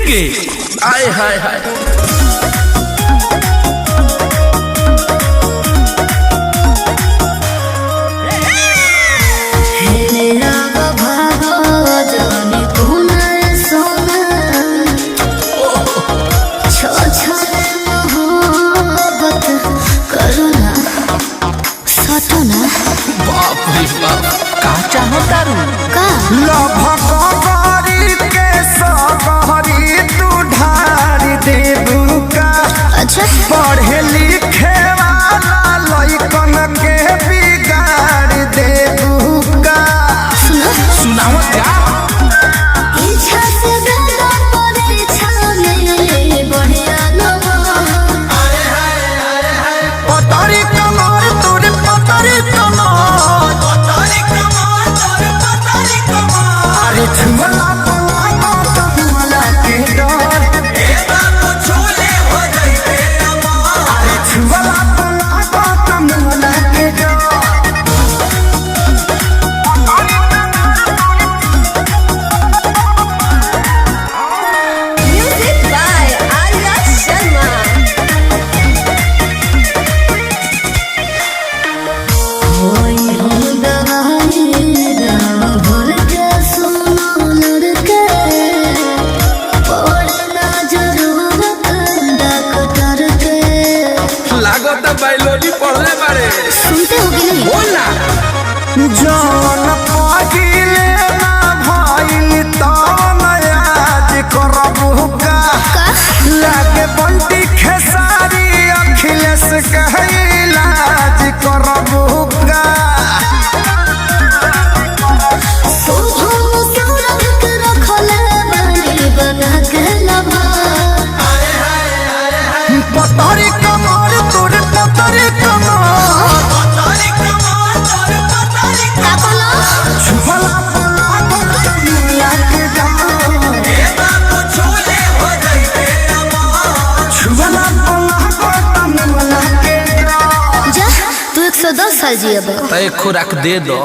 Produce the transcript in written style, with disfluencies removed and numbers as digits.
के आय हाय हाय बाप रे बाप का चाहता रू का लभकरी के सबहरी तू ढार देबू का। अच्छा पढ़े लिखे वाला लइकन के बिगाड़ देबू का। सुनाओ क्या इच्छा से ज्यादा परीक्षा में बढ़िया पतरी कमर तोर पतरी कमर अरे छुमला पला के डर अरे छुमला पला के डर Music by Arya Sharma. लागत बायोलॉजी पढ़ले बारे सुनते हो कि नहीं? बोल ना जौन पहिले ना भइल तौन आज करबू का। लागे बंटी खेसारी अखिलेश के इलाज करबू का। पतरी कमर तोर पतरी कमर छुपला पला के डर छुपला पला के डर जा तू 110 साल जियब तय खुराक दे दो।